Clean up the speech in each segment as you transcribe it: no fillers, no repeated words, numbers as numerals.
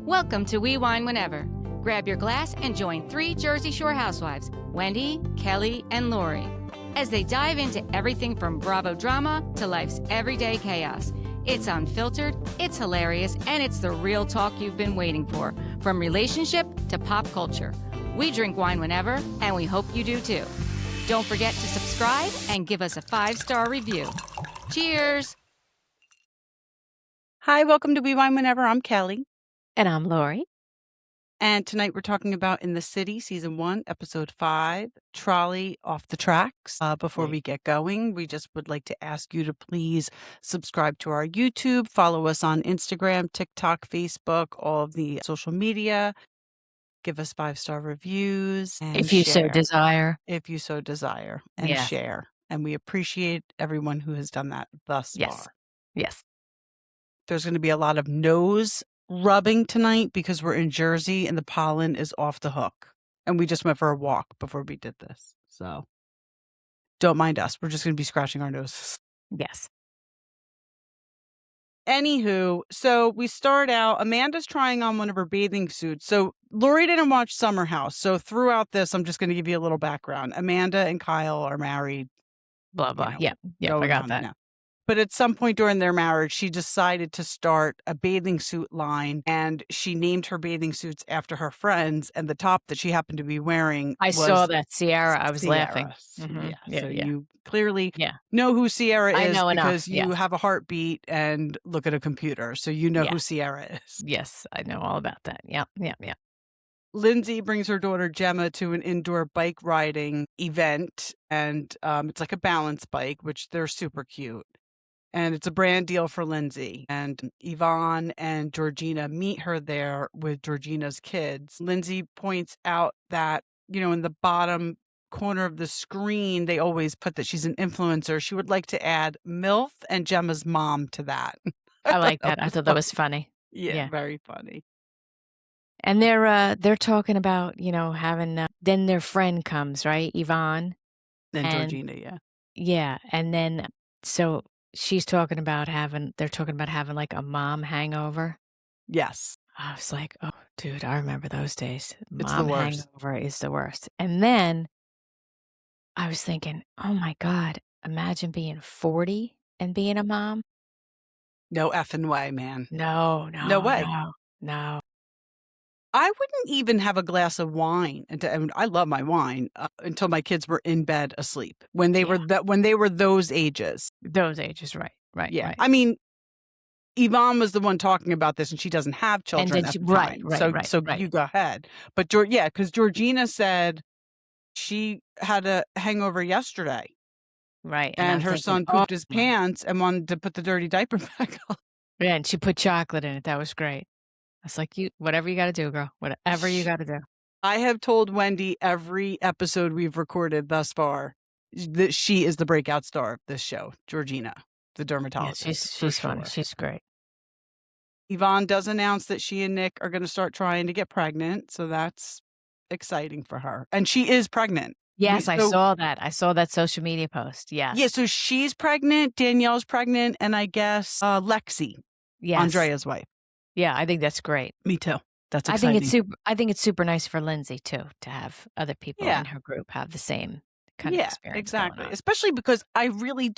Welcome to We Wine Whenever. Grab your glass and join three Jersey Shore housewives, Wendy, Kelly, and Lori, as they dive into everything from Bravo drama to life's everyday chaos. It's unfiltered, it's hilarious, and it's the real talk you've been waiting for, from relationship to pop culture. We drink wine whenever, and we hope you do too. Don't forget to subscribe and give us a 5-star review. Cheers! Hi, welcome to We Wine Whenever. I'm Kelly. And I'm Lori. And tonight we're talking about In the City, Season 1, Episode 5, Trolley Off the Tracks. Before we get going, we just would like to ask you to please subscribe to our YouTube, follow us on Instagram, TikTok, Facebook, all of the social media. Give us 5-star reviews. And If you so share. desire. If you so desire. And Yes. share. And we appreciate everyone who has done that thus Yes. far. Yes. There's going to be a lot of nose rubbing tonight because we're in Jersey and the pollen is off the hook. And we just went for a walk before we did this. So don't mind us. We're just going to be scratching our noses. Yes. Anywho, so we start out, Amanda's trying on one of her bathing suits. So Lori didn't watch Summer House. So throughout this, I'm just going to give you a little background. Amanda and Kyle are married. Blah, blah. Yeah. I going got on that. now. But at some point during their marriage, she decided to start a bathing suit line, and she named her bathing suits after her friends. And the top that she happened to be wearing I was saw that, Sierra. I was laughing. Sierra's. Mhm. Yeah. So Yeah. you clearly Yeah. know who Sierra I is know enough, because you yes. have a heartbeat and look at a computer. So you know Yeah. who Sierra is. Yes. I know all about that. Yep. Lindsay brings her daughter Gemma to an indoor bike riding event, and it's like a balance bike, which they're super cute. And it's a brand deal for Lindsay. And Yvonne and Georgina meet her there with Georgina's kids. Lindsay points out that, in the bottom corner of the screen, they always put that she's an influencer. She would like to add MILF and Gemma's mom to that. I like that. I thought that was funny. Yeah, very funny. And they're talking about, having, then their friend comes, right? Yvonne. And Georgina, yeah. Yeah. And then, so they're talking about having like a mom hangover. Yes. I was like, oh, dude, I remember those days. It's the Mom worst. hangover is the worst. And then I was thinking, oh my God, imagine being 40 and being a mom. No effing way, man. No way. No. I wouldn't even have a glass of wine. And I love my wine until my kids were in bed asleep. When they were those ages. Those ages, right. Yeah. Right. I mean, Yvonne was the one talking about this, and she doesn't have children at the time. So you go ahead. But because Georgina said she had a hangover yesterday. Right. And her son pooped his pants and wanted to put the dirty diaper back on. Yeah, and she put chocolate in it. That was great. I was like, whatever you got to do, girl. Whatever you got to do. I have told Wendy every episode we've recorded thus far that she is the breakout star of this show, Georgina, the dermatologist. Yeah, she's funny. Sure. She's great. Yvonne does announce that she and Nick are going to start trying to get pregnant, so that's exciting for her. And she is pregnant. Yes, I saw that. I saw that social media post. Yes. Yeah, so she's pregnant, Danielle's pregnant, and I guess Lexi, Andrea's wife. Yeah, I think that's great. Me too. That's exciting. I think it's super nice for Lindsay too to have other people in her group have the same kind of experience. Exactly. Especially because I really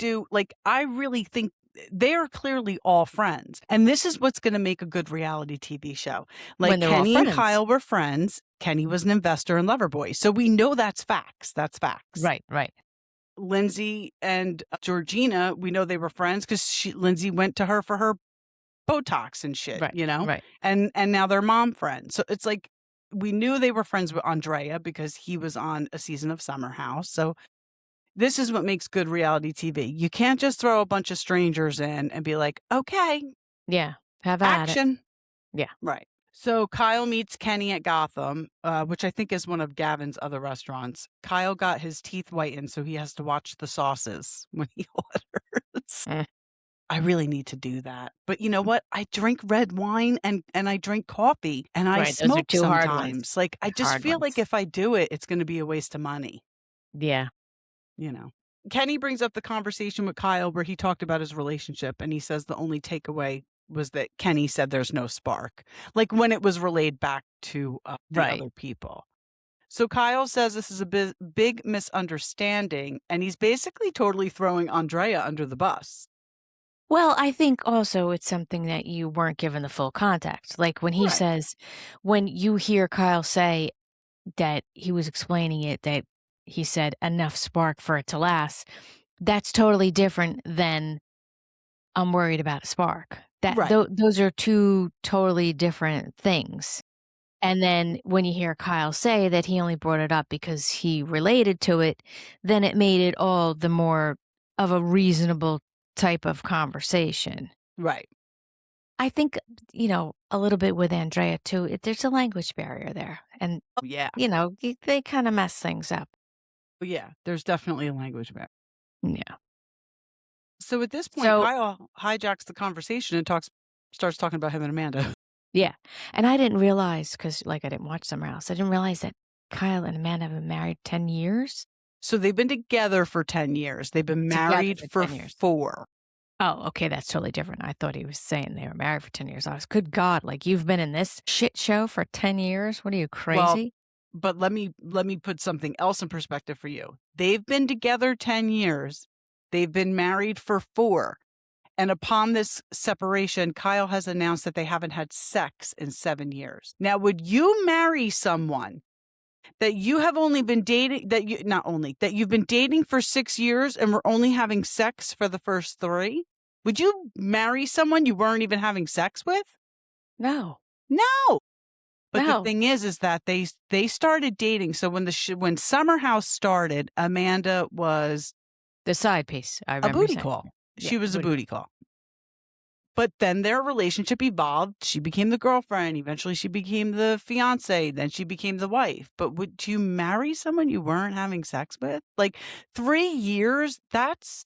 think they are clearly all friends. And this is what's going to make a good reality TV show. Like Kenny and Kyle were friends. Kenny was an investor in Loverboy. So we know that's facts. That's facts. Right. Lindsay and Georgina, we know they were friends because Lindsay went to her for her Botox and shit, Right. And now they're mom friends. So it's like we knew they were friends with Andrea because he was on a season of Summer House. So this is what makes good reality TV. You can't just throw a bunch of strangers in and be like, okay. Yeah. Have at action. It. Yeah. Right. So Kyle meets Kenny at Gotham, which I think is one of Gavin's other restaurants. Kyle got his teeth whitened, so he has to watch the sauces when he orders. I really need to do that. But you know what? I drink red wine and I drink coffee and I smoke sometimes. Like I just feel like if I do it, it's going to be a waste of money. Yeah. Kenny brings up the conversation with Kyle where he talked about his relationship and he says the only takeaway was that Kenny said there's no spark, like when it was relayed back to the Right. other people. So Kyle says this is a big misunderstanding, and he's basically totally throwing Andrea under the bus. Well, I think also it's something that you weren't given the full context. Like when he Right. says, when you hear Kyle say that he was explaining it, that he said enough spark for it to last, that's totally different than I'm worried about a spark. Right. Those are two totally different things. And then when you hear Kyle say that he only brought it up because he related to it, then it made it all the more of a reasonable type of conversation. Right. I think, a little bit with Andrea too, there's a language barrier there. And, Yeah. they kind of mess things up. Yeah. There's definitely a language barrier. Yeah. So at this point, So, Kyle hijacks the conversation and starts talking about him and Amanda. yeah. And I didn't realize, because I didn't watch Summer House, I didn't realize that Kyle and Amanda have been married 10 years. So they've been together for 10 years. They've been Together married for for 10 years. 4. Oh, okay, that's totally different. I thought he was saying they were married for 10 years. I was, good God, you've been in this shit show for 10 years? What are you, Well, crazy? but let me put something else in perspective for you. They've been together 10 years. They've been married for 4. And upon this separation, Kyle has announced that they haven't had sex in 7 years. Now, would you marry someone that you have only been dating, that you've been dating for 6 years and were only having sex for the first 3? Would you marry someone you weren't even having sex with? No. No. But the No. thing is that they started dating. So when Summer House started, Amanda was The side piece. I a remember booty saying. call. Yeah, She was a booty call. But then their relationship evolved. She became the girlfriend. Eventually she became the fiance. Then she became the wife. But would you marry someone you weren't having sex with? 3 years, that's,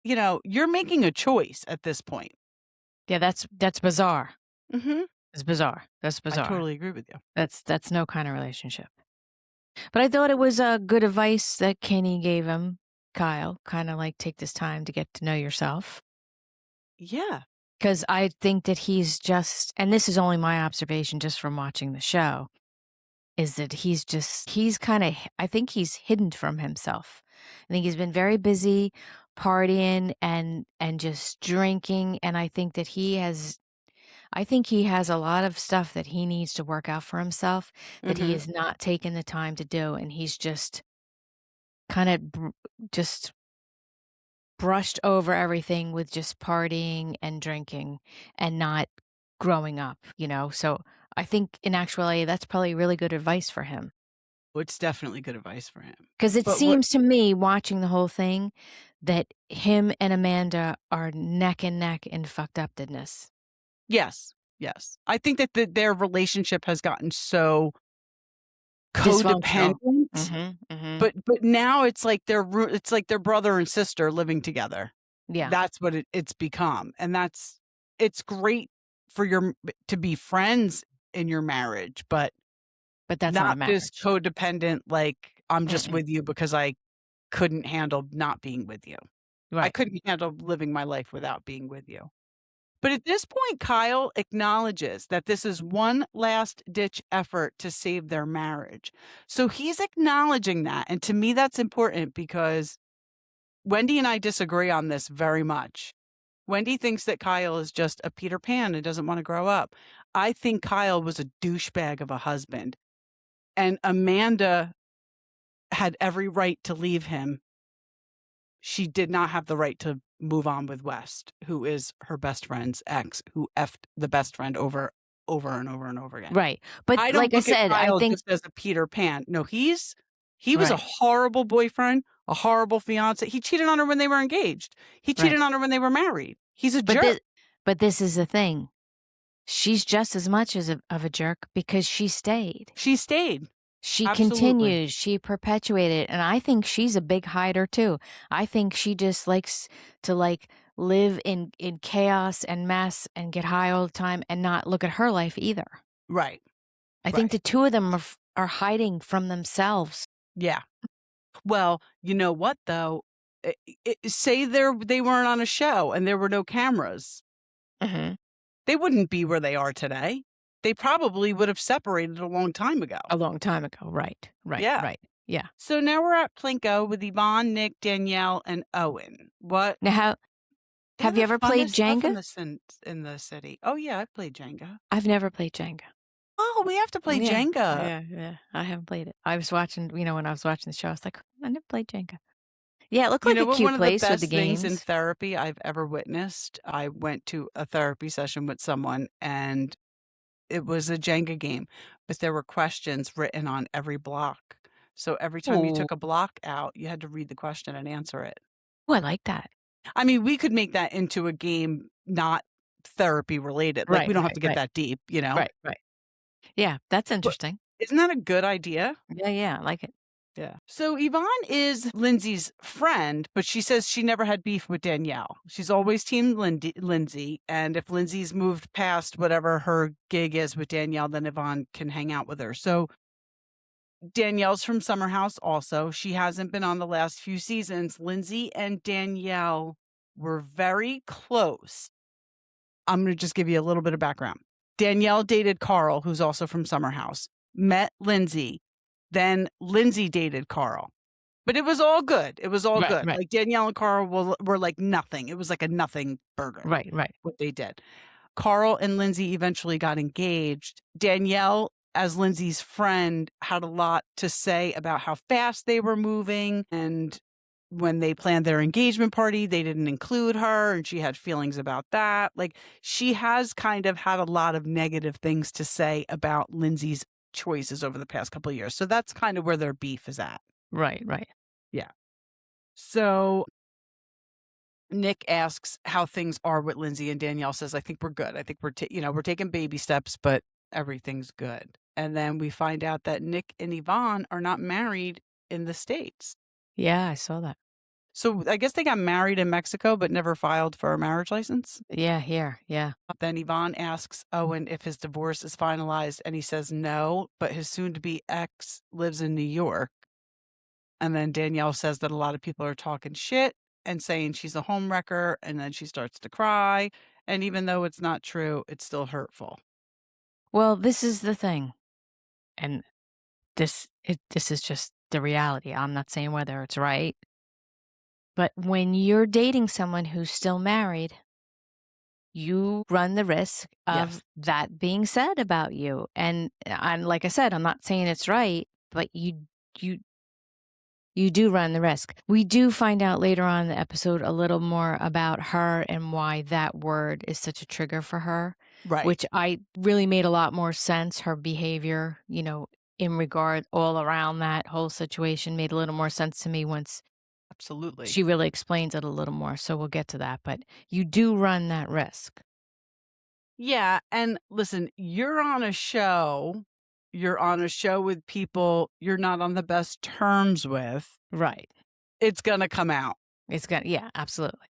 you're making a choice at this point. Yeah, that's bizarre. Mm-hmm. It's bizarre. That's bizarre. I totally agree with you. That's no kind of relationship. But I thought it was good advice that Kenny gave him, Kyle, kind of take this time to get to know yourself. Yeah. Because I think that he's just, and this is only my observation just from watching the show, is that I think he's hidden from himself. I think he's been very busy partying and just drinking. And I think that he has a lot of stuff that he needs to work out for himself that he has not taken the time to do. And he's just kind of just brushed over everything with just partying and drinking and not growing up, So I think in actuality, that's probably really good advice for him. Well, it's definitely good advice for him. Because it seems to me, watching the whole thing, that him and Amanda are neck and neck in fucked upness. Yes. Yes. I think that their relationship has gotten so Dysfunctional. codependent. But now it's like their brother and sister living together. Yeah. That's what it's become. And it's great for to be friends in your marriage, but that's not a marriage. This codependent, I'm just with you because I couldn't handle not being with you. Right. I couldn't handle living my life without being with you. But at this point, Kyle acknowledges that this is one last-ditch effort to save their marriage. So he's acknowledging that. And to me, that's important because Wendy and I disagree on this very much. Wendy thinks that Kyle is just a Peter Pan and doesn't want to grow up. I think Kyle was a douchebag of a husband. And Amanda had every right to leave him. She did not have the right to move on with West, who is her best friend's ex, who effed the best friend over and over and over again. Right. But I don't like I said, Kyle I think just as a Peter Pan. No, he was a horrible boyfriend, a horrible fiance. He cheated on her when they were engaged. He cheated on her when they were married. He's a jerk. But this is the thing. She's just as much of a jerk because she stayed. She stayed. She Absolutely. continues. She perpetuated. And I think she's a big hider too. I think she just likes to live in chaos and mess and get high all the time and not look at her life either. Right. I think the two of them are hiding from themselves. Yeah. Well, you know what though? Say they weren't on a show and there were no cameras. they wouldn't be where they are today. They probably would have separated a long time ago. A long time ago. Right. Yeah. Yeah. So now we're at Plinko with Yvonne, Nick, Danielle, and Owen. What? Now, They're have you the ever played funnest stuff Jenga? in the city? Oh, yeah, I've played Jenga. I've never played Jenga. Oh, we have to play Yeah. Jenga. Yeah. I haven't played it. I was watching, when I was watching the show, I was like, I never played Jenga. Yeah, it looked You like know a what? cute One of the place with best the things in games. therapy I've ever witnessed, I went to a therapy session with someone, and it was a Jenga game, but there were questions written on every block. So every time you Ooh. took a block out, you had to read the question and answer it. Oh, I like that. I mean, we could make that into a game not therapy related. Like, we don't have to get that deep, you know? Right. Yeah, that's But interesting. isn't that a good idea? Yeah, I like it. Yeah. So Yvonne is Lindsay's friend, but she says she never had beef with Danielle. She's always team Lindsay. And if Lindsay's moved past whatever her gig is with Danielle, then Yvonne can hang out with her. So Danielle's from Summer House also. She hasn't been on the last few seasons. Lindsay and Danielle were very close. I'm going to just give you a little bit of background. Danielle dated Carl, who's also from Summer House, met Lindsay. Then Lindsay dated Carl. But it was all good. It was all good. Right. Like Danielle and Carl were like nothing. It was like a nothing burger. Right. What they did. Carl and Lindsay eventually got engaged. Danielle, as Lindsay's friend, had a lot to say about how fast they were moving. And when they planned their engagement party, they didn't include her, and she had feelings about that. Like, she has kind of had a lot of negative things to say about Lindsay's choices over the past couple of years. So that's kind of where their beef is at. Right. Yeah. So Nick asks how things are with Lindsay, and Danielle says, I think we're good. I think we're taking baby steps, but everything's good. And then we find out that Nick and Yvonne are not married in the States. Yeah, I saw that. So I guess they got married in Mexico, but never filed for a marriage license. Yeah, here. Yeah. Then Yvonne asks Owen if his divorce is finalized, and he says no, but his soon-to-be ex lives in New York. And then Danielle says that a lot of people are talking shit and saying she's a homewrecker, and then she starts to cry. And even though it's not true, it's still hurtful. Well, this is the thing. And this is just the reality. I'm not saying whether it's right. But when you're dating someone who's still married, you run the risk of that being said about you. And like I said, I'm not saying it's right, but you do run the risk. We do find out later on in the episode a little more about her and why that word is such a trigger for her. Right. Which I really made a lot more sense. Her behavior, in regard all around that whole situation made a little more sense to me once Absolutely. she really explains it a little more. So we'll get to that. But you do run that risk. Yeah. And listen, you're on a show with people you're not on the best terms with. Right. It's going to come out. Yeah, absolutely.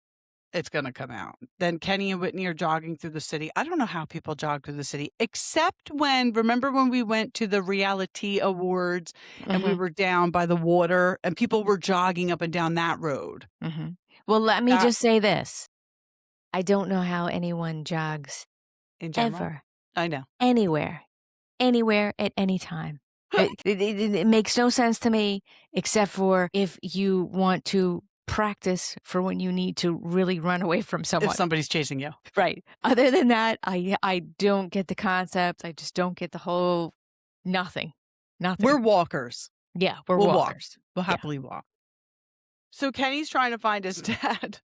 It's going to come out. Then Kenny and Whitney are jogging through the city. I don't know how people jog through the city, except remember when we went to the reality awards and we were down by the water and people were jogging up and down that road. Mm-hmm. Well, let me just say this. I don't know how anyone jogs in general. Ever. I know. Anywhere, at any time. It makes no sense to me, except for if you want to practice for when you need to really run away from someone. If somebody's chasing you. Right. Other than that, I don't get the concept. I just don't get the whole nothing. We're walkers. Yeah, we'll walkers. We'll happily walk. So Kenny's trying to find his dad.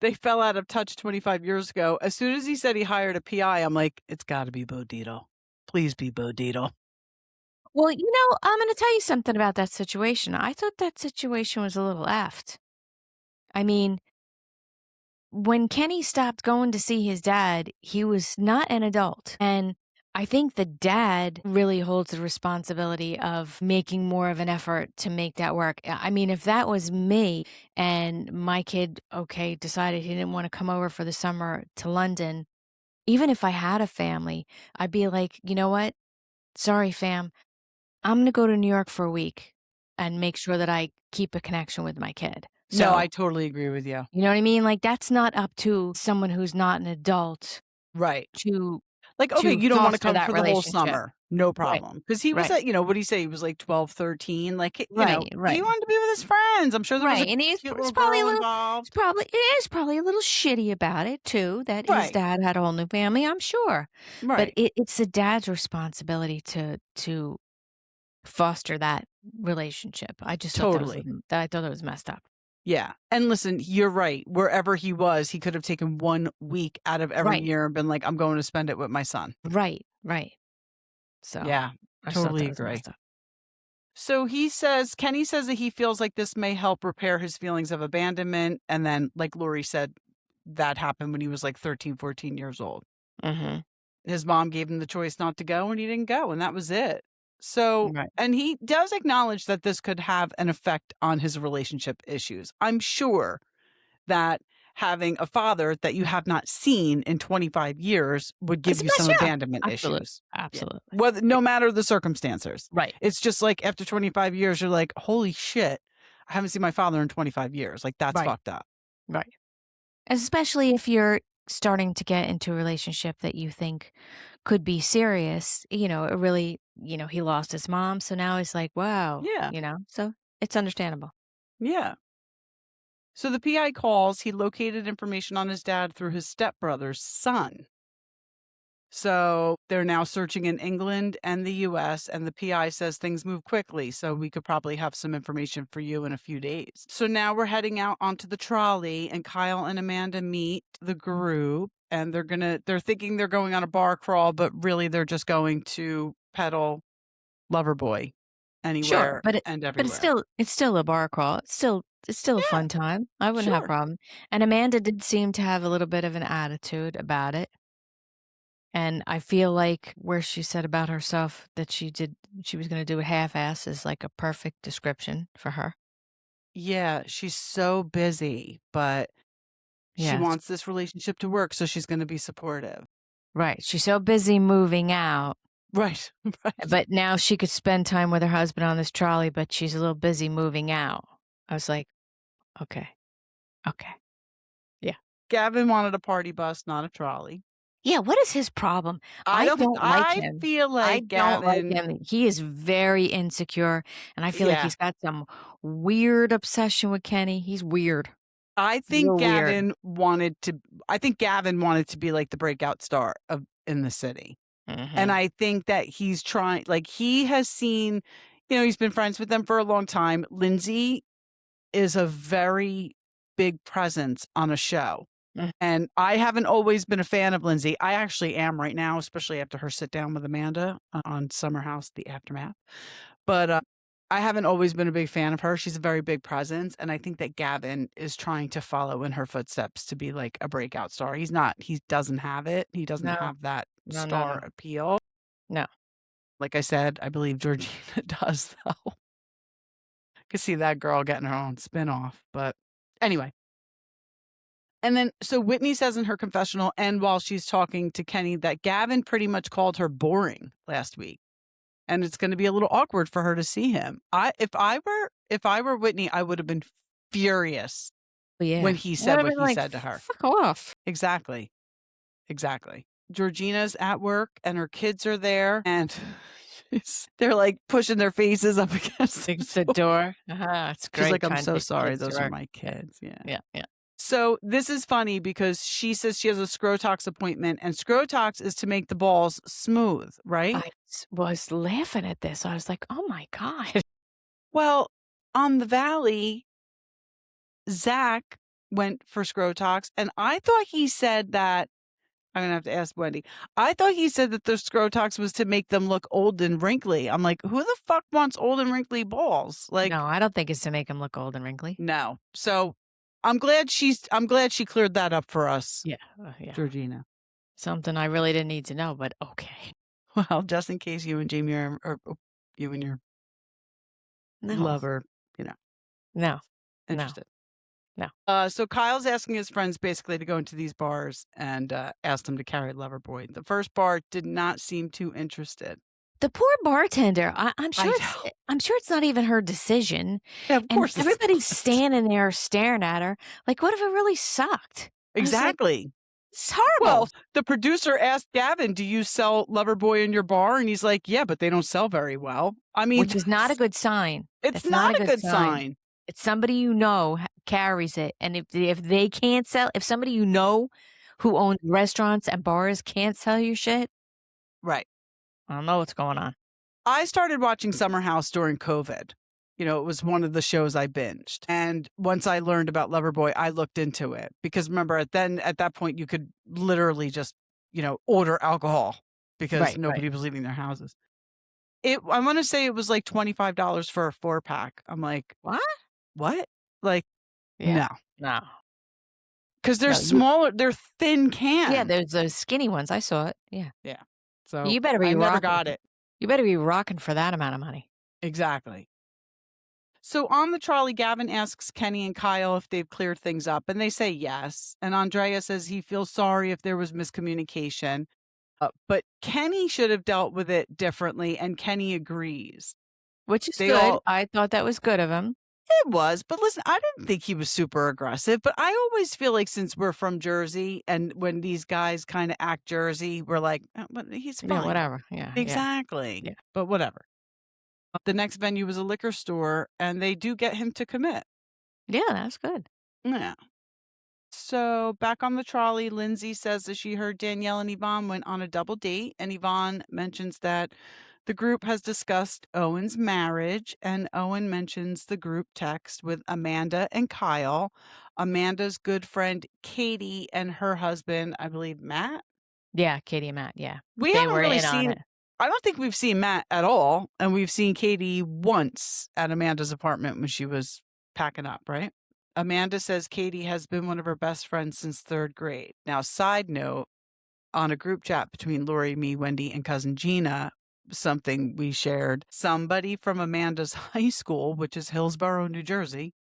They fell out of touch 25 years ago. As soon as he said he hired a PI, I'm like, it's got to be Bo Dietl. Please be Bo Dietl. Well, I'm going to tell you something about that situation. I thought that situation was a little effed. I mean, when Kenny stopped going to see his dad, he was not an adult. And I think the dad really holds the responsibility of making more of an effort to make that work. I mean, if that was me and my kid, decided he didn't want to come over for the summer to London, even if I had a family, I'd be like, you know what? Sorry, fam. I'm going to go to New York for a week and make sure that I keep a connection with my kid. So, no, I totally agree with you. You know what I mean? Like, that's not up to someone who's not an adult Right. to Like, okay, you don't want to foster come that for the whole relationship. summer. No Right. problem. Because he was Right. at, what did he say? He was like 12, 13. Like, he Right. wanted to be with his friends. I'm sure there was a Right. And cute little probably a girl little, involved. it is probably a little shitty about it too, that his Right. dad had a whole new family, I'm sure. But Right. it's the dad's responsibility to foster that relationship. I just thought Totally. I thought it was messed up. Yeah. And listen, you're right. Wherever he was, he could have taken 1 week out of every Right. year and been like, I'm going to spend it with my son. Right. Right. So Yeah. I just thought Totally that was agree. messed up. So Kenny says that he feels like this may help repair his feelings of abandonment. And then, like Lori said, that happened when he was like 13, 14 years old. Mm-hmm. His mom gave him the choice not to go and he didn't go. And that was it. So, Right. and he does acknowledge that this could have an effect on his relationship issues. I'm sure that having a father that you have not seen in 25 years would give you some abandonment issues. Absolutely. Yeah. Well, no matter the circumstances. Right. It's just like after 25 years, you're like, holy shit, I haven't seen my father in 25 years. Like, that's fucked up. Right. Especially if you're starting to get into a relationship that you think could be serious, it really, he lost his mom. So now it's like, wow. Yeah. So it's understandable. Yeah. So the PI calls. He located information on his dad through his stepbrother's son. So they're now searching in England and the US, and the PI says things move quickly, so we could probably have some information for you in a few days. So now we're heading out onto the trolley, and Kyle and Amanda meet the group, and they're thinking they're going on a bar crawl, but really they're just going to peddle Loverboy anywhere and everywhere. But it's still a bar crawl. It's still a fun time. I wouldn't have a problem. And Amanda did seem to have a little bit of an attitude about it. And I feel like where she said about herself that she was going to do a half-ass is like a perfect description for her. Yeah, she's so busy, but she wants this relationship to work, so she's going to be supportive. Right. She's so busy moving out. Right. But now she could spend time with her husband on this trolley, but she's a little busy moving out. I was like, okay. Yeah. Gavin wanted a party bus, not a trolley. Yeah, what is his problem? I don't like him. I feel like Gavin. Don't like him. He is very insecure, and I feel like he's got some weird obsession with Kenny. He's weird. I think Gavin wanted to be like the breakout star in the city. Mm-hmm. And I think that he's trying, like, he has seen, he's been friends with them for a long time. Lindsay is a very big presence on a show. And I haven't always been a fan of Lindsay. I actually am right now, especially after her sit down with Amanda on Summer House, The Aftermath. But I haven't always been a big fan of her. She's a very big presence. And I think that Gavin is trying to follow in her footsteps to be like a breakout star. He's not. He doesn't have it. He doesn't have that star appeal. No. Like I said, I believe Georgina does, though. I could see that girl getting her own spinoff. But anyway. And then, so Whitney says in her confessional, and while she's talking to Kenny, that Gavin pretty much called her boring last week. And it's going to be a little awkward for her to see him. If I were Whitney, I would have been furious when he said what he said to her. Fuck off. Exactly. Georgina's at work and her kids are there, and they're like pushing their faces up against the door. It's great. She's like, I'm so sorry. Those are my kids. Yeah. So this is funny because she says she has a Scrotox appointment, and Scrotox is to make the balls smooth, right? I was laughing at this. I was like, oh my God. Well, on the Valley, Zach went for Scrotox, and I thought he said that, I'm going to have to ask Wendy. I thought he said that the Scrotox was to make them look old and wrinkly. I'm like, who the fuck wants old and wrinkly balls? Like, no, I don't think it's to make them look old and wrinkly. No. So I'm glad she cleared that up for us. Yeah. Georgina. Something I really didn't need to know, but okay. Well, just in case you and Jamie or you and your lover, No. interested. No. So Kyle's asking his friends basically to go into these bars and ask them to carry Loverboy. The first bar did not seem too interested. The poor bartender. I'm sure it's not even her decision. Yeah, of course. Everybody's standing there staring at her. Like, what if it really sucked? Exactly. It's horrible. Well, the producer asked Gavin, do you sell Loverboy in your bar? And he's like, yeah, but they don't sell very well. I mean, which is not a good sign. it's That's not not a a good good sign. sign. It's somebody carries it, and if they can't sell, if somebody who owns restaurants and bars can't sell your shit, Right. I don't know what's going on. I started watching Summer House during COVID. It was one of the shows I binged. And once I learned about Loverboy, I looked into it because remember at that point you could literally just, order alcohol because nobody was leaving their houses. I want to say it was like $25 for a 4-pack. I'm like, what? Like, No. Because they're smaller, they're thin cans. Yeah, there's those skinny ones. I saw it. Yeah. Yeah. So You better be I never rocking. got it. You better be rocking for that amount of money. Exactly. So on the trolley, Gavin asks Kenny and Kyle if they've cleared things up, and they say yes. And Andrea says he feels sorry if there was miscommunication, but Kenny should have dealt with it differently, and Kenny agrees. Which is good. I thought that was good of him. It was, but listen, I didn't think he was super aggressive, but I always feel like since we're from Jersey and when these guys kind of act Jersey, we're like, but he's fine. Yeah, whatever. Yeah. Exactly. Yeah. But whatever. The next venue was a liquor store, and they do get him to commit. Yeah, that's good. Yeah. So back on the trolley, Lindsay says that she heard Danielle and Yvonne went on a double date, and Yvonne mentions that the group has discussed Owen's marriage, and Owen mentions the group text with Amanda and Kyle, Amanda's good friend Katie, and her husband, I believe, Matt. Yeah, Katie and Matt. Yeah. We They haven't were really in on seen it. I don't think we've seen Matt at all, and we've seen Katie once at Amanda's apartment when she was packing up, right? Amanda says Katie has been one of her best friends since 3rd grade. Now, side note, on a group chat between Lori, me, Wendy, and cousin Gina, something we shared, somebody from Amanda's high school, which is Hillsborough, New Jersey,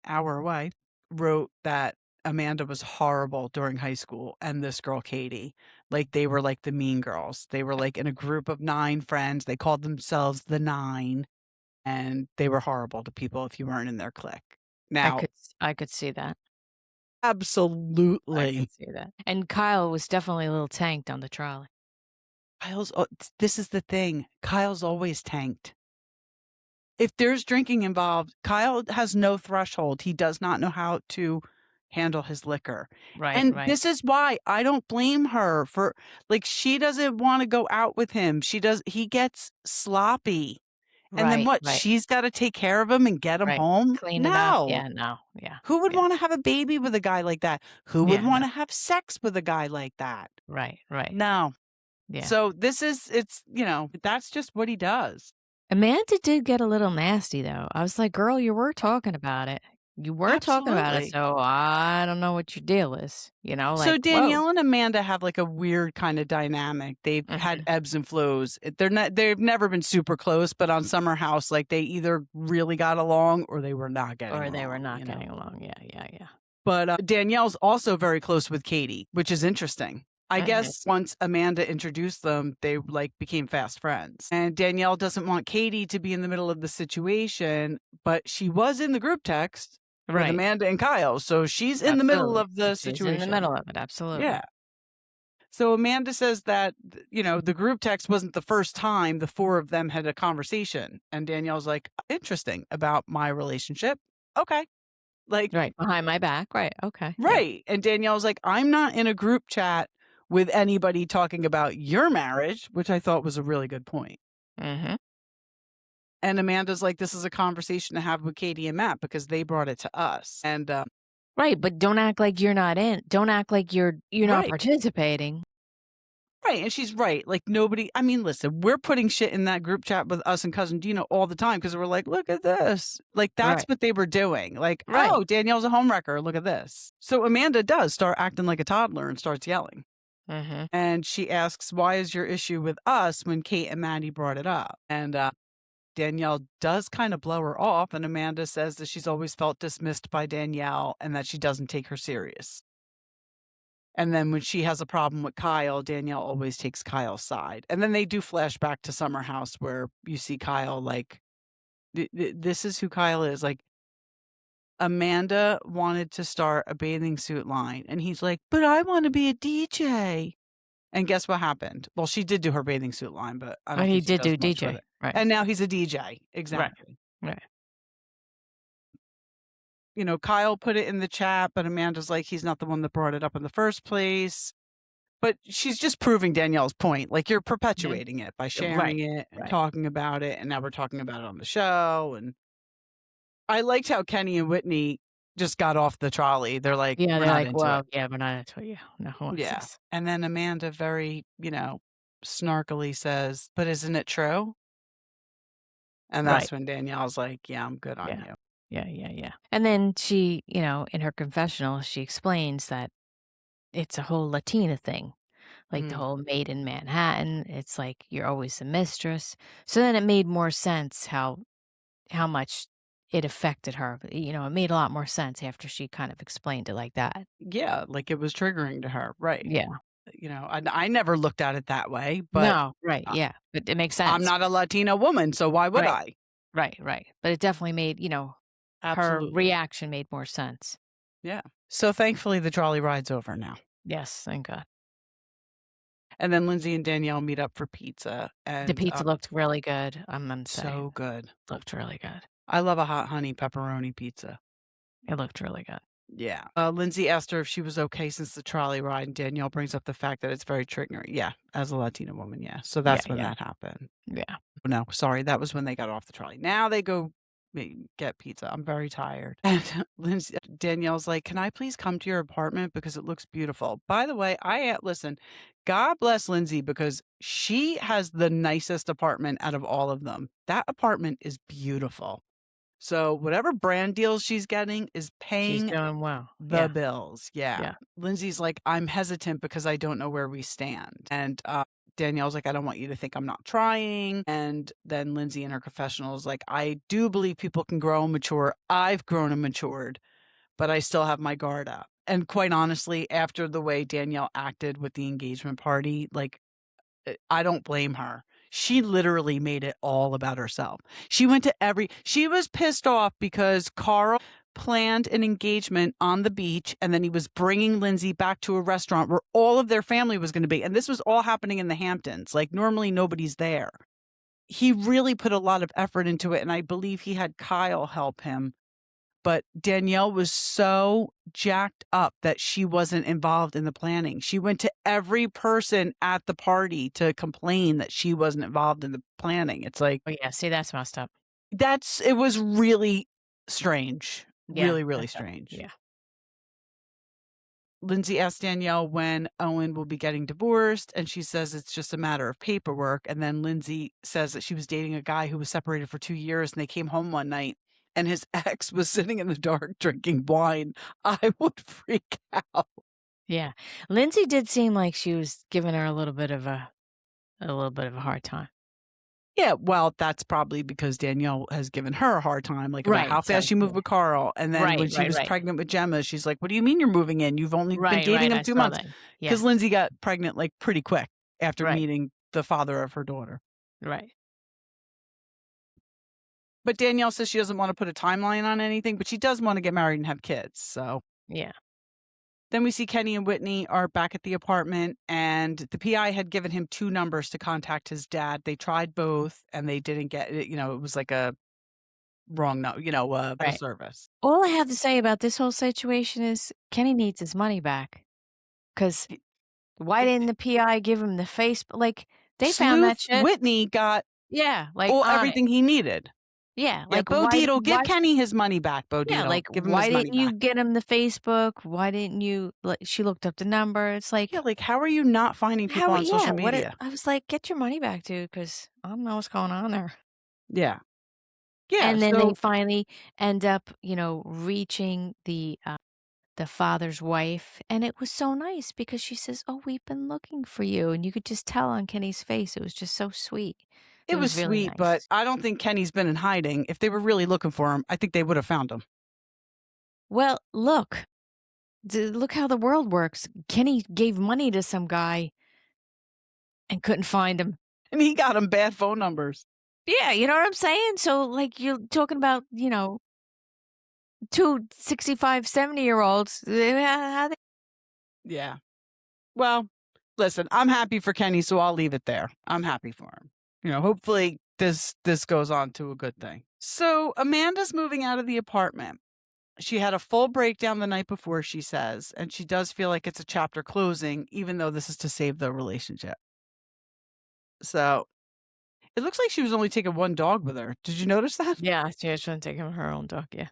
hour away, wrote that Amanda was horrible during high school, and this girl, Katie, like they were like the mean girls. They were like in a group of 9 friends. They called themselves the 9, and they were horrible to people if you weren't in their clique. Now, I could see that. absolutely. I could see that. And Kyle was definitely a little tanked on the trolley. This is the thing. Kyle's always tanked. If there's drinking involved, Kyle has no threshold. He does not know how to handle his liquor. Right. And this is why I don't blame her for she doesn't want to go out with him. He gets sloppy. And then what? She's got to take care of him and get him home? Clean it up. Yeah, no. Yeah. Who would want to have a baby with a guy like that? Who would want to have sex with a guy like that? Right. No. Yeah. So that's just what he does. Amanda did get a little nasty, though. I was like, girl, you were talking about it. You were talking about it, so I don't know what your deal is. So Danielle and Amanda have like a weird kind of dynamic. They've had ebbs and flows. They've never been super close, but on Summer House, like they either really got along or they were not getting along. Or they were not getting along. Yeah. But Danielle's also very close with Katie, which is interesting. I guess once Amanda introduced them, they became fast friends. And Danielle doesn't want Katie to be in the middle of the situation, but she was in the group text with Amanda and Kyle. So she's in the middle of the situation. She's in the middle of it, absolutely. Yeah. So Amanda says that, the group text wasn't the first time the 4 of them had a conversation. And Danielle's like, interesting about my relationship. Okay. Behind my back. Right. Okay. Right. Yeah. And Danielle's like, I'm not in a group chat with anybody talking about your marriage, which I thought was a really good point. Mm-hmm. And Amanda's like, this is a conversation to have with Katie and Matt because they brought it to us. And right, but don't act like you're not in. Don't act like you're not participating. Right, and she's right. Like nobody. I mean, listen, we're putting shit in that group chat with us and cousin Dina all the time because we're like, look at this. Like that's what they were doing. Like, oh, Danielle's a homewrecker. Look at this. So Amanda does start acting like a toddler and starts yelling. Mm-hmm. And she asks, why is your issue with us when Kate and Maddie brought it up? And Danielle does kind of blow her off. And Amanda says that she's always felt dismissed by Danielle and that she doesn't take her serious. And then when she has a problem with Kyle, Danielle always takes Kyle's side. And then they do flashback to Summer House where you see Kyle like, this is who Kyle is. Like, Amanda wanted to start a bathing suit line, and he's like, "But I want to be a DJ." And guess what happened? Well, she did do her bathing suit line, but I Well, don't he think he did does do much with DJ, it. right? And now he's a DJ. Right, Exactly. right. You know, Kyle put it in the chat, but Amanda's like, he's not the one that brought it up in the first place. But she's just proving Danielle's point. Like, you're perpetuating it by sharing it and right. talking about it, and now we're talking about it on the show. And I liked how Kenny and Whitney just got off the trolley. They're like, Yeah, we're they're not like, into it. well, yeah, we're not into it. Yeah, no, who wants Yeah. this? And then Amanda very, snarkily says, "But isn't it true?" And Right. that's when Danielle's like, yeah, I'm good on you. Yeah. And then she, in her confessional, she explains that it's a whole Latina thing, like the Mhm. whole maid in Manhattan. It's like you're always the mistress. So then it made more sense how much it affected her. It made a lot more sense after she kind of explained it like that. Yeah, like it was triggering to her. Right. Yeah. I never looked at it that way, but No, right. I Yeah. But it makes I'm sense. not a Latina woman, so why would Right. I? Right. But it definitely made, her Absolutely. reaction made more sense. Yeah. So thankfully the trolley ride's over now. Yes, thank God. And then Lindsay and Danielle meet up for pizza, and The pizza looked really good, I'm gonna say. so good. Looked really good. I love a hot honey pepperoni pizza. It looked really good. Yeah. Lindsay asked her if she was okay since the trolley ride, and Danielle brings up the fact that it's very triggering. Yeah, as a Latina woman, yeah. So that's when that happened. Yeah. No, sorry, that was when they got off the trolley. Now they go get pizza. I'm very tired. And Danielle's like, "Can I please come to your apartment because it looks beautiful?" By the way, listen, God bless Lindsay because she has the nicest apartment out of all of them. That apartment is beautiful. So whatever brand deals she's getting is She's paying doing well. the bills. Yeah. Yeah. Lindsay's like, "I'm hesitant because I don't know where we stand." And Danielle's like, "I don't want you to think I'm not trying." And then Lindsay in her confessional is like, "I do believe people can grow and mature. I've grown and matured, but I still have my guard up." And quite honestly, after the way Danielle acted with the engagement party, like, I don't blame her. She literally made it all about herself. She was pissed off because Carl planned an engagement on the beach and then he was bringing Lindsay back to a restaurant where all of their family was going to be. And this was all happening in the Hamptons. Like normally nobody's there. He really put a lot of effort into it. And I believe he had Kyle help him. But Danielle was so jacked up that she wasn't involved in the planning. She went to every person at the party to complain that she wasn't involved in the planning. It's like, Oh, yeah, see, that's messed up. it was really strange. Yeah, Really, really messed up. strange. Yeah. Lindsay asked Danielle when Owen will be getting divorced, and she says it's just a matter of paperwork. And then Lindsay says that she was dating a guy who was separated for 2 years, and they came home one night and his ex was sitting in the dark drinking wine. I would freak out. Yeah. Lindsay did seem like she was giving her a little bit of a hard time. Yeah, well, that's probably because Danielle has given her a hard time, like, about Right, how fast so she moved yeah. with Carl. And then when she was pregnant with Gemma, she's like, "What do you mean you're moving in? You've only been dating him I 2 saw months." that. Yeah. Because Lindsay got pregnant, like, pretty quick after Right. meeting the father of her daughter. Right. But Danielle says she doesn't want to put a timeline on anything, but she does want to get married and have kids, so. Yeah. Then we see Kenny and Whitney are back at the apartment, and the PI had given him 2 numbers to contact his dad. They tried both, and they didn't get it. It was like a wrong full Right. service. All I have to say about this whole situation is Kenny needs his money back. Because why didn't the PI give him the face? Like, they found that Sleuth shit. Whitney got Yeah, like on it. everything he needed. Yeah, Yeah, like Bo Dietl, give Kenny his money back, Bo Yeah, Dietl. like Give him why his money didn't you back. get him the Facebook? Why didn't you? Like, she looked up the number. It's like, Yeah, like, how are you not finding people on social media? I was like, get your money back, dude, because I don't know what's going on there. Yeah. Yeah, And then they so finally end up, reaching the father's wife, and it was so nice because she says, "Oh, we've been looking for you," and you could just tell on Kenny's face. It was just so sweet. it was really sweet, nice. but I don't think Kenny's been in hiding. If they were really looking for him, I think they would have found him. Well, look how the world works. Kenny gave money to some guy and couldn't find him. And he got him bad phone numbers. Yeah, you know what I'm saying? So, like, you're talking about, two 65, 70-year-olds. Yeah. Well, listen, I'm happy for Kenny, so I'll leave it there. I'm happy for him. Hopefully this goes on to a good thing. So Amanda's moving out of the apartment. She had a full breakdown the night before, she says, and she does feel like it's a chapter closing, even though this is to save the relationship. So it looks like she was only taking one dog with her. Did you notice that? Yeah, she was trying to take him her own dog, yeah.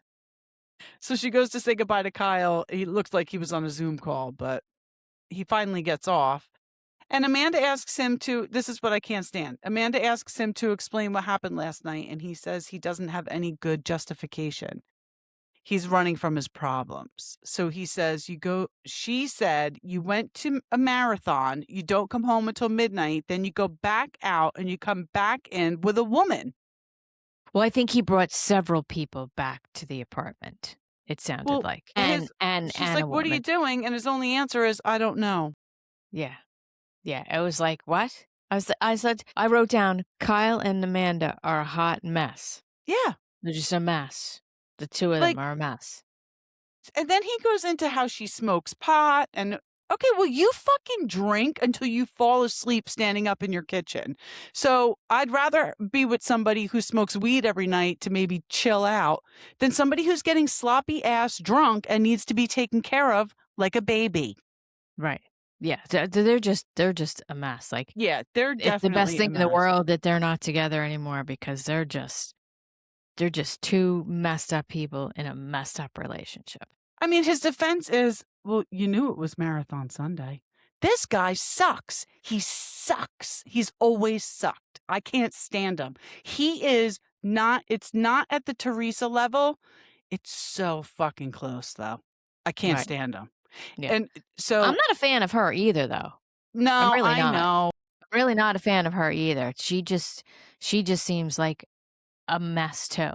So she goes to say goodbye to Kyle. He looks like he was on a Zoom call, but he finally gets off. And Amanda asks him to, this is what I can't stand. Amanda asks him to explain what happened last night, and he says he doesn't have any good justification. He's running from his problems. So he says, she said, you went to a marathon, you don't come home until midnight, then you go back out and you come back in with a woman. Well, I think he brought several people back to the apartment, it sounded like. She's like, what are you doing? And his only answer is, I don't know. Yeah. Yeah. It was like, what? I wrote down, Kyle and Amanda are a hot mess. Yeah. They're just a mess. The two of them are a mess. And then he goes into how she smokes pot and, okay, well, you fucking drink until you fall asleep standing up in your kitchen. So I'd rather be with somebody who smokes weed every night to maybe chill out than somebody who's getting sloppy ass drunk and needs to be taken care of like a baby. Right. Yeah. They're just a mess. Like, yeah, they're definitely it's the best thing in the world that they're not together anymore because they're just two messed up people in a messed up relationship. I mean, his defense is, well, you knew it was Marathon Sunday. This guy sucks. He sucks. He's always sucked. I can't stand him. He is not, it's not at the Teresa level. It's so fucking close, though. I can't stand him. Yeah. And so I'm not a fan of her either, though. No, I know. I'm really not a fan of her either. She just seems like a mess too.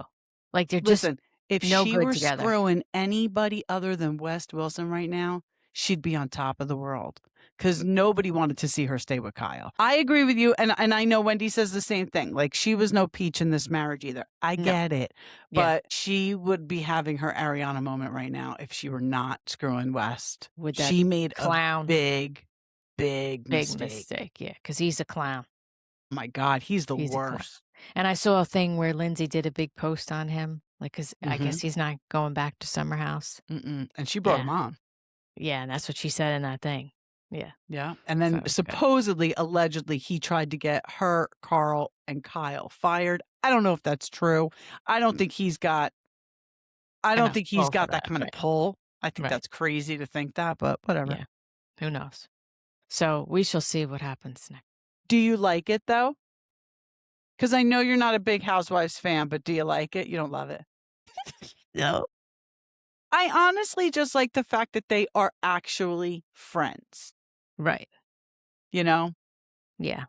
Like they're just if no she good were together. screwing anybody other than West Wilson right now, she'd be on top of the world because nobody wanted to see her stay with Kyle. I agree with you. And I know Wendy says the same thing. Like she was no peach in this marriage either. I get it. But she would be having her Ariana moment right now if she were not screwing West. With that she made clown. A big mistake. Yeah, because he's a clown. Oh my God, he's the worst. And I saw a thing where Lindsay did a big post on him. Like, because I guess he's not going back to Summer House. And she brought him on. Yeah, and that's what she said in that thing. Yeah. Yeah. And then supposedly, allegedly, he tried to get her, Carl, and Kyle fired. I don't know if that's true. I don't think he's got that kind of pull. I think that's crazy to think that, but whatever. Yeah. Who knows? So we shall see what happens next. Do you like it, though? Because I know you're not a big Housewives fan, but do you like it? You don't love it? No. I honestly just like the fact that they are actually friends. Right. You know? Yeah.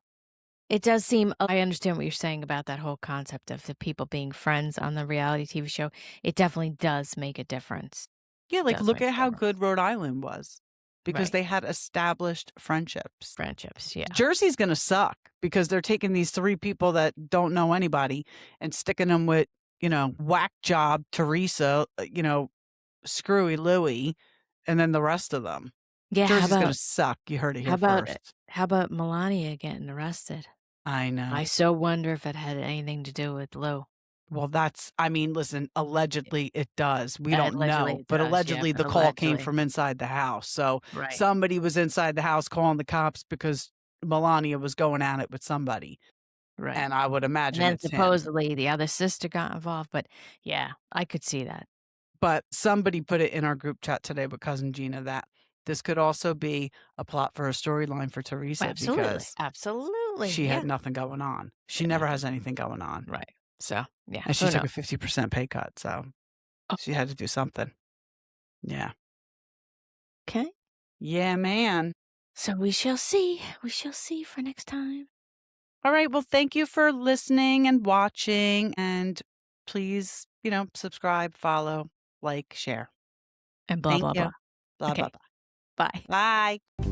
It does seem, I understand what you're saying about that whole concept of the people being friends on the reality TV show. It definitely does make a difference. Yeah, like look at how good Rhode Island was. Because they had established friendships. Yeah. Jersey's going to suck because they're taking these three people that don't know anybody and sticking them with, whack job Teresa, screwy Louie, and then the rest of them. Yeah, Jersey's going to suck. You heard it here first. How about Melania getting arrested? I know. I so wonder if it had anything to do with Lou. Well, listen, allegedly it does. We don't know. But allegedly the call came from inside the house. So somebody was inside the house calling the cops because Melania was going at it with somebody. Right. And I would imagine and then supposedly the other sister got involved. But yeah, I could see that. But somebody put it in our group chat today with Cousin Gina that this could also be a plot for a storyline for Teresa. Absolutely. She had nothing going on. She never has anything going on. Right. So, yeah. And she took a 50% pay cut, so she had to do something. Yeah. Okay. Yeah, man. So we shall see. We shall see for next time. All right. Well, thank you for listening and watching. And please, subscribe, follow, like, share. And blah, blah, blah. Blah, blah, blah. Bye. Bye.